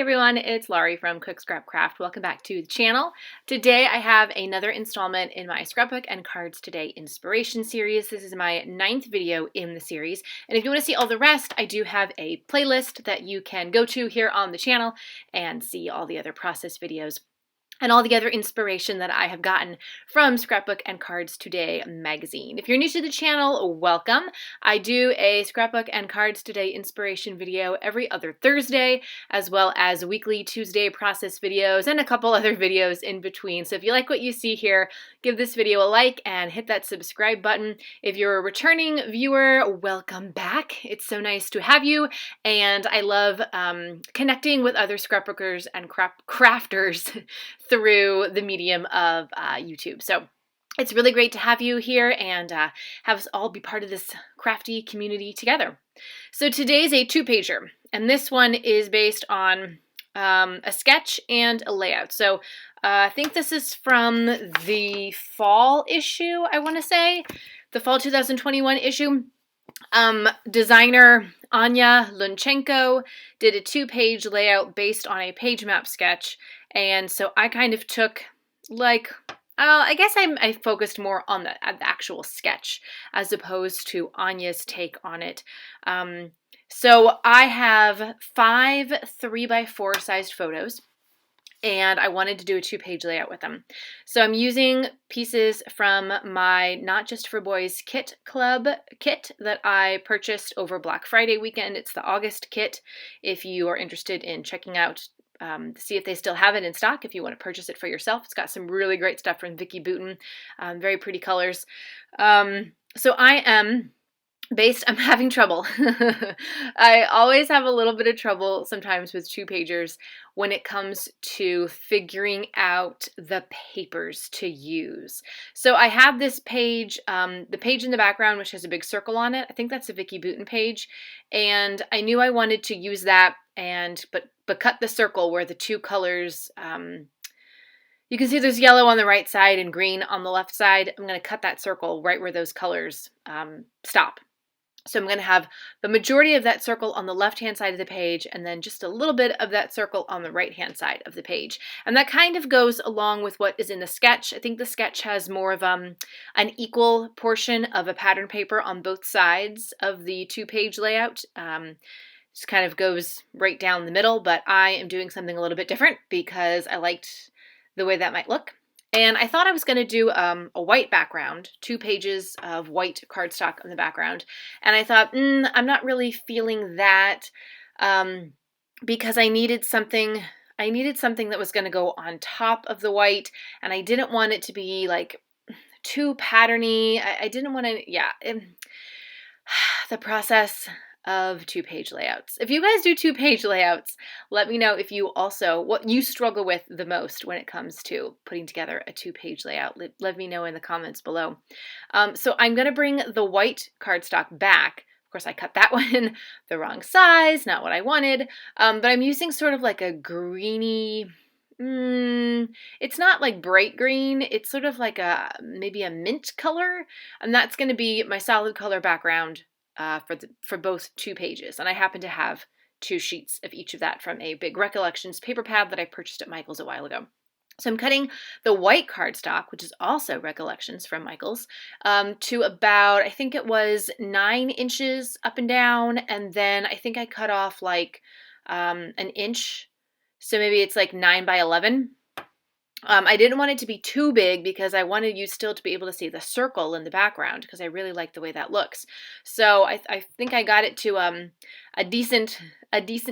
everyone, it's Laurie from Cook Scrap Craft. Welcome back to the channel. Today I have another installment in my Scrapbook and Cards Today inspiration series. This is my 9th video in the series, and if you want to see all the rest, I do have a playlist that you can go to here on the channel and see all the other process videos and all the other inspiration that I have gotten from Scrapbook and Cards Today magazine. If you're new to the channel, welcome. I do a Scrapbook and Cards Today inspiration video every other Thursday, as well as weekly Tuesday process videos and a couple other videos in between. So if you like what you see here, give this video a like and hit that subscribe button. If you're a returning viewer, welcome back. It's so nice to have you, and I love connecting with other scrapbookers and crafters through the medium of YouTube. So it's really great to have you here and have us all be part of this crafty community together. So today's a 2-pager, and this one is based on a sketch and a layout. So I think this is from the fall issue, I want to say, the fall 2021 issue. Designer Anya Lunchenko did a 2-page layout based on a PageMaps sketch, and so I kind of took, like, I guess I focused more on the actual sketch as opposed to Anya's take on it. So I have 5 3x4 sized photos, and I wanted to do a 2-page layout with them. So I'm using pieces from my Not Just for Boys Kit Club kit that I purchased over Black Friday weekend. It's the August kit. If you are interested in checking out, see if they still have it in stock, if you want to purchase it for yourself. It's got some really great stuff from Vicki Boutin, very pretty colors. So I'm having trouble. I always have a little bit of trouble sometimes with 2-pagers when it comes to figuring out the papers to use. So I have this page, the page in the background, which has a big circle on it. I think that's a Vicki Boutin page, and I knew I wanted to use that, but cut the circle where the two colors, you can see there's yellow on the right side and green on the left side. I'm going to cut that circle right where those colors stop. So I'm going to have the majority of that circle on the left-hand side of the page and then just a little bit of that circle on the right-hand side of the page. And that kind of goes along with what is in the sketch. I think the sketch has more of an equal portion of a pattern paper on both sides of the 2-page layout. Just kind of goes right down the middle, but I am doing something a little bit different because I liked the way that might look. And I thought I was going to do a white background, 2 pages of white cardstock on the background. And I thought, I'm not really feeling that because I needed something that was going to go on top of the white, and I didn't want it to be like too patterny. I didn't want to, the process of 2-page layouts. If you guys do 2-page layouts, let me know if you also, what you struggle with the most when it comes to putting together a 2-page layout. Let me know in the comments below. So I'm going to bring the white cardstock back. Of course, I cut that one the wrong size, not what I wanted, but I'm using sort of like a greeny, it's not like bright green, it's sort of like maybe a mint color, and that's going to be my solid color background for both 2 pages. And I happen to have 2 sheets of each of that from a big Recollections paper pad that I purchased at Michael's a while ago. So I'm cutting the white cardstock, which is also Recollections from Michael's, to about, I think it was 9 inches up and down, and then I think I cut off like an inch, so maybe it's like 9 by 11. I didn't want it to be too big because I wanted you still to be able to see the circle in the background because I really like the way that looks. So I think I got it to a decent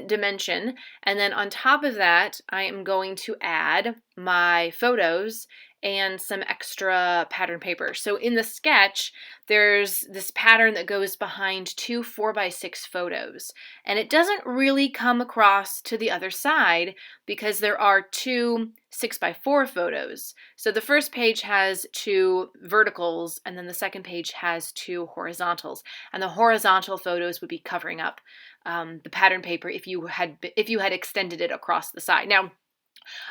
dimension, and then on top of that I am going to add my photos and some extra pattern paper. So in the sketch, there's this pattern that goes behind 2 4x6 photos, and it doesn't really come across to the other side because there are 2 6x4 photos. So the first page has 2 verticals, and then the second page has 2 horizontals, and the horizontal photos would be covering up the pattern paper if you had extended it across the side. Now,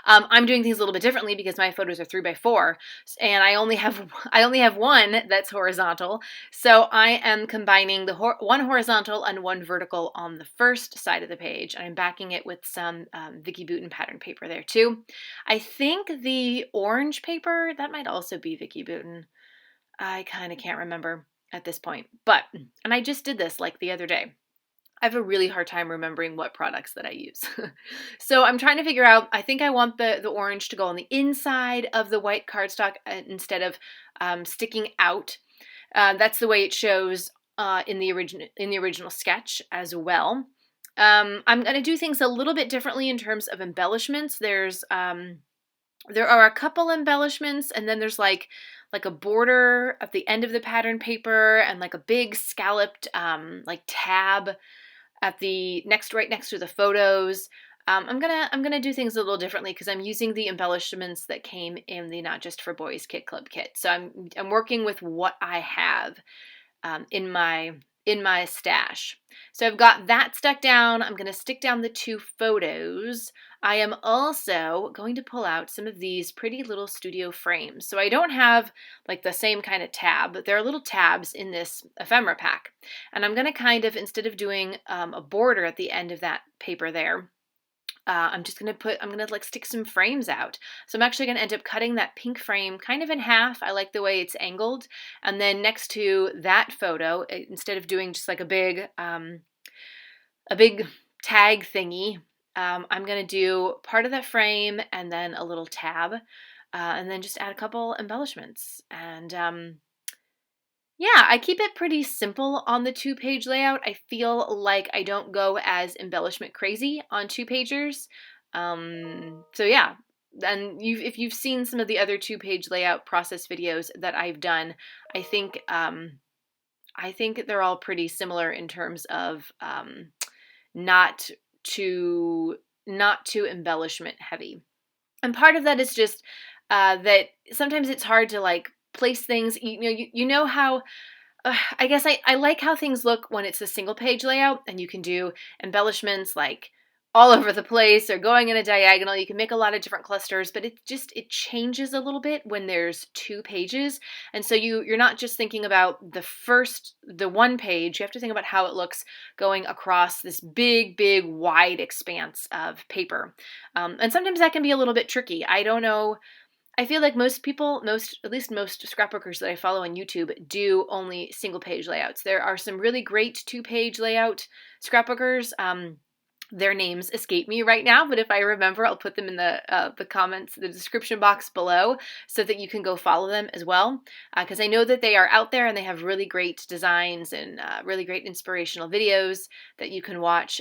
I'm doing things a little bit differently because my photos are 3x4, and I only have one that's horizontal. So I am combining the one horizontal and one vertical on the first side of the page, and I'm backing it with some Vicki Boutin pattern paper there too. I think the orange paper, that might also be Vicki Boutin. I kind of can't remember at this point, and I just did this like the other day. I have a really hard time remembering what products that I use. So I'm trying to figure out, I think I want the orange to go on the inside of the white cardstock instead of sticking out. That's the way it shows in the original sketch as well. I'm going to do things a little bit differently in terms of embellishments. There are a couple embellishments, and then there's like a border at the end of the pattern paper and like a big scalloped like tab at the right next to the photos. I'm gonna do things a little differently because I'm using the embellishments that came in the Not Just for Boys Kit Club kit. So I'm working with what I have in my stash. So I've got that stuck down. I'm gonna stick down the 2 photos. I am also going to pull out some of these pretty little studio frames. So I don't have like the same kind of tab, but there are little tabs in this ephemera pack. And I'm going to kind of, instead of doing a border at the end of that paper there, I'm going to like stick some frames out. So I'm actually going to end up cutting that pink frame kind of in half. I like the way it's angled. And then next to that photo, instead of doing just like a big tag thingy, I'm going to do part of that frame and then a little tab, and then just add a couple embellishments. And yeah, I keep it pretty simple on the 2-page layout. I feel like I don't go as embellishment crazy on 2-pagers. So yeah, and if you've seen some of the other 2-page layout process videos that I've done, I think they're all pretty similar in terms of not too embellishment heavy. And part of that is just that sometimes it's hard to like place things. You know how I guess I like how things look when it's a single page layout and you can do embellishments like all over the place or going in a diagonal. You can make a lot of different clusters, but it changes a little bit when there's 2 pages. And so you're not just thinking about the 1 page, you have to think about how it looks going across this big, wide expanse of paper. And sometimes that can be a little bit tricky. I don't know. I feel like most scrapbookers that I follow on YouTube do only single page layouts. There are some really great 2-page layout scrapbookers. Their names escape me right now, but if I remember, I'll put them in the comments, the description box below, so that you can go follow them as well. Because I know that they are out there and they have really great designs and really great inspirational videos that you can watch.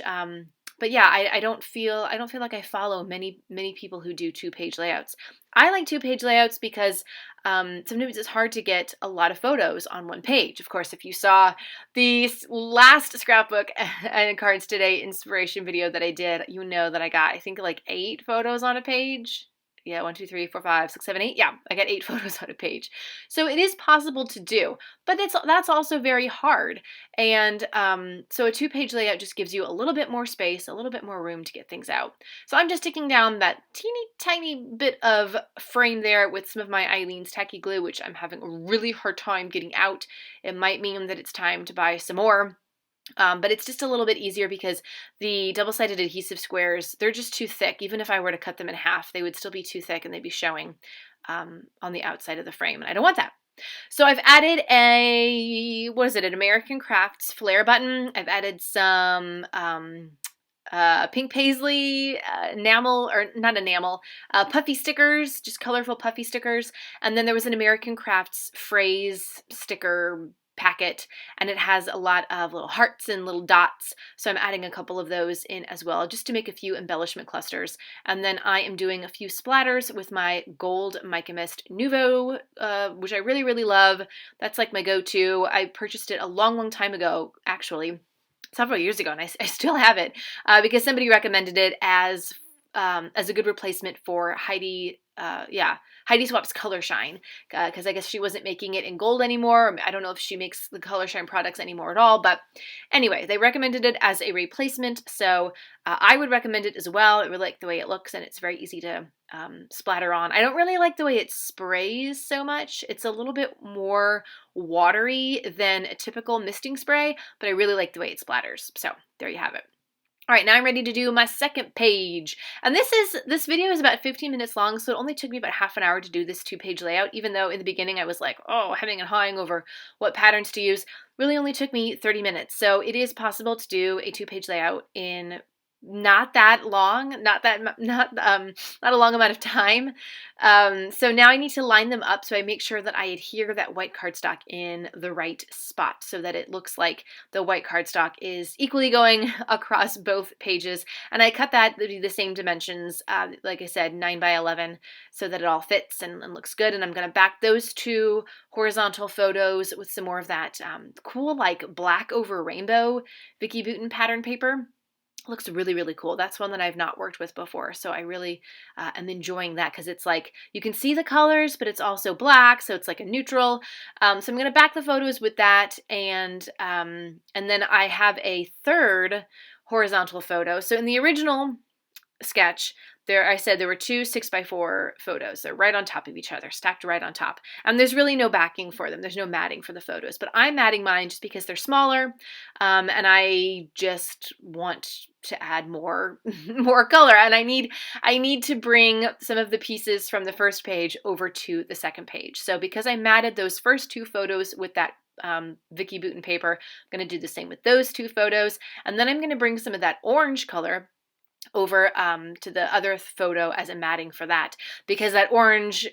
But yeah, I don't feel like I follow many people who do 2-page layouts. I like 2-page layouts because sometimes it's hard to get a lot of photos on 1 page. Of course, if you saw the last Scrapbook and Cards Today inspiration video that I did, you know that I got, I think, like 8 photos on a page. Yeah, 1, 2, 3, 4, 5, 6, 7, 8. Yeah, I got 8 photos on a page. So it is possible to do, but that's also very hard. And so a 2-page layout just gives you a little bit more space, a little bit more room to get things out. So I'm just sticking down that teeny tiny bit of frame there with some of my Eileen's tacky glue, which I'm having a really hard time getting out. It might mean that it's time to buy some more. But it's just a little bit easier because the double-sided adhesive squares, they're just too thick. Even if I were to cut them in half, they would still be too thick and they'd be showing on the outside of the frame, and I don't want that. So I've added an American Crafts flare button. I've added some pink paisley enamel, or not enamel, puffy stickers, just colorful puffy stickers. And then there was an American Crafts phrase sticker packet, and it has a lot of little hearts and little dots, so I'm adding a couple of those in as well, just to make a few embellishment clusters. And then I am doing a few splatters with my gold Mica Mist Nouveau, which I really love. That's like my go-to. I purchased it a long time ago, actually, several years ago, and I still have it because somebody recommended it as a good replacement for Heidi yeah, Heidi Swapp's Color Shine, because I guess she wasn't making it in gold anymore. I don't know if she makes the Color Shine products anymore at all, but anyway, they recommended it as a replacement, so I would recommend it as well. I really like the way it looks, and it's very easy to splatter on. I don't really like the way it sprays so much. It's a little bit more watery than a typical misting spray, but I really like the way it splatters. So there you have it. All right, now I'm ready to do my second page. And this video is about 15 minutes long, so it only took me about half an hour to do this 2-page layout, even though in the beginning I was like, oh, hemming and hawing over what patterns to use. Really only took me 30 minutes. So it is possible to do a 2-page layout in not that long, not a long amount of time. So now I need to line them up so I make sure that I adhere that white cardstock in the right spot so that it looks like the white cardstock is equally going across both pages. And I cut that to be the same dimensions, like I said, 9 by 11, so that it all fits and looks good. And I'm going to back those 2 horizontal photos with some more of that cool, like black over rainbow Vicki Boutin pattern paper. Looks really, really cool. That's one that I've not worked with before, so I really am enjoying that because it's like you can see the colors, but it's also black, so it's like a neutral. So I'm going to back the photos with that, and then I have a third horizontal photo. So in the original sketch, I said there were 2 6x4 photos. They're right on top of each other, stacked right on top. And there's really no backing for them. There's no matting for the photos. But I'm matting mine just because they're smaller, and I just want to add more color. And I need to bring some of the pieces from the first page over to the second page. So because I matted those first 2 photos with that Vicki Boutin paper, I'm going to do the same with those 2 photos. And then I'm going to bring some of that orange color over to the other photo as a matting for that, because that orange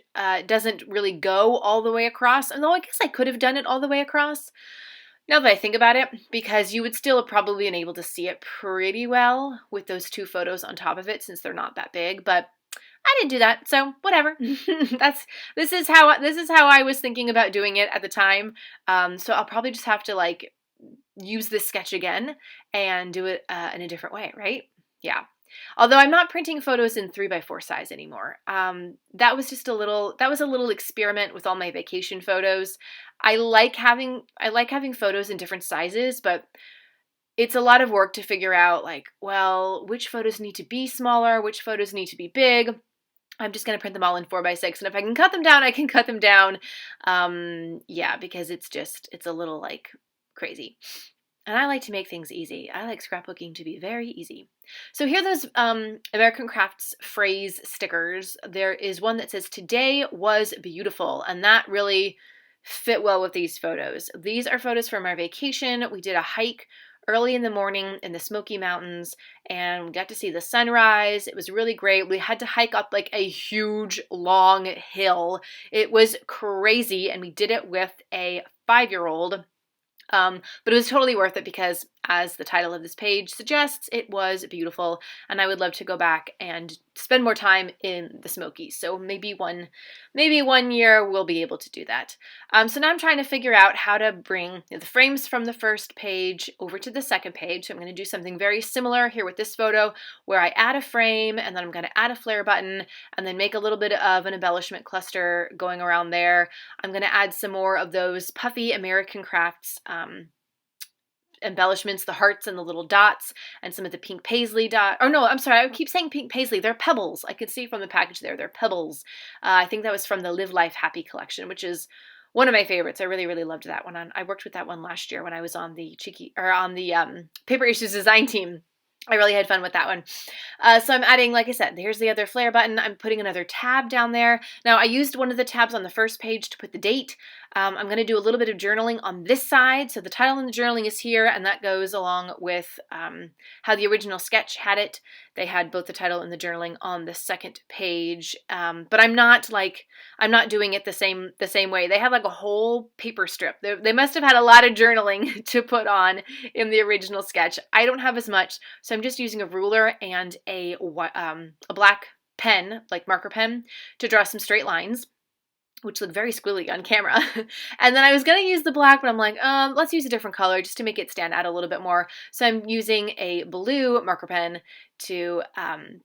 doesn't really go all the way across, although I guess I could have done it all the way across now that I think about it, because you would still have probably been able to see it pretty well with those 2 photos on top of it since they're not that big, but I didn't do that, so whatever. This is how I was thinking about doing it at the time. So I'll probably just have to like use this sketch again and do it in a different way, right? Yeah. Although I'm not printing photos in 3x4 size anymore. That was a little experiment with all my vacation photos. I like having photos in different sizes, but it's a lot of work to figure out like, well, which photos need to be smaller, which photos need to be big. I'm just going to print them all in 4x6, and if I can cut them down, I can cut them down. Yeah, because it's a little like crazy. And I like to make things easy. I like scrapbooking to be very easy. So here are those American Crafts phrase stickers. There is one that says, "Today was beautiful," and that really fit well with these photos. These are photos from our vacation. We did a hike early in the morning in the Smoky Mountains, and we got to see the sunrise. It was really great. We had to hike up like a huge, long hill. It was crazy, and we did it with a 5-year-old. But it was totally worth it because, as the title of this page suggests, it was beautiful, and I would love to go back and spend more time in the Smokies. So maybe one year we'll be able to do that. So now I'm trying to figure out how to bring the frames from the first page over to the second page. So I'm going to do something very similar here with this photo, where I add a frame, and then I'm going to add a flare button, and then make a little bit of an embellishment cluster going around there. I'm going to add some more of those puffy American Crafts embellishments, the hearts and the little dots, and some of the pink paisley dot. Oh no, I'm sorry, I keep saying pink paisley. They're pebbles. I could see from the package there. They're pebbles. I think that was from the Live Life Happy collection, which is one of my favorites. I really, really loved that one. I worked with that one last year when I was on the Paper Issues design team. I really had fun with that one. So I'm adding, like I said, here's the other flare button. I'm putting another tab down there. Now I used one of the tabs on the first page to put the date. I'm going to do a little bit of journaling on this side. So the title and the journaling is here, and that goes along with how the original sketch had it. They had both the title and the journaling on the second page. But I'm not doing it the same way. They have like a whole paper strip. They must have had a lot of journaling to put on in the original sketch. I don't have as much, so I'm just using a ruler and a black pen, like marker pen, to draw some straight lines, which look very squiggly on camera. And then I was going to use the black, but I'm like, let's use a different color just to make it stand out a little bit more. So I'm using a blue marker pen to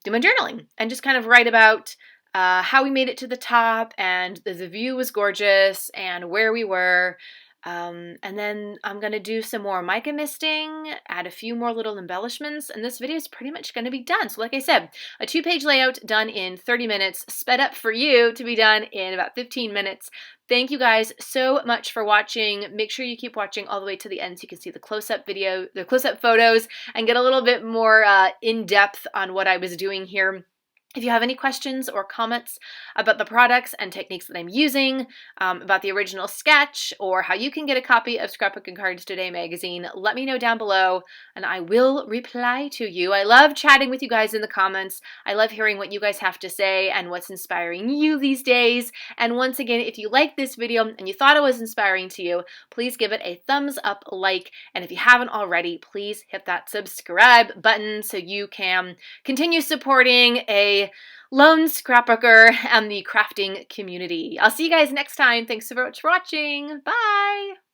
do my journaling and just kind of write about how we made it to the top, and the view was gorgeous, and where we were. And then I'm going to do some more mica misting, add a few more little embellishments, and this video is pretty much going to be done. So like I said, a 2-page layout done in 30 minutes, sped up for you to be done in about 15 minutes. Thank you guys so much for watching. Make sure you keep watching all the way to the end so you can see the close-up video, the close-up photos, and get a little bit more in-depth on what I was doing here. If you have any questions or comments about the products and techniques that I'm using, about the original sketch, or how you can get a copy of Scrapbook Cards Today magazine, let me know down below and I will reply to you. I love chatting with you guys in the comments. I love hearing what you guys have to say and what's inspiring you these days. And once again, if you liked this video and you thought it was inspiring to you, please give it a thumbs up, like, and if you haven't already, please hit that subscribe button so you can continue supporting a lone scrapbooker and the crafting community. I'll see you guys next time. Thanks so much for watching. Bye!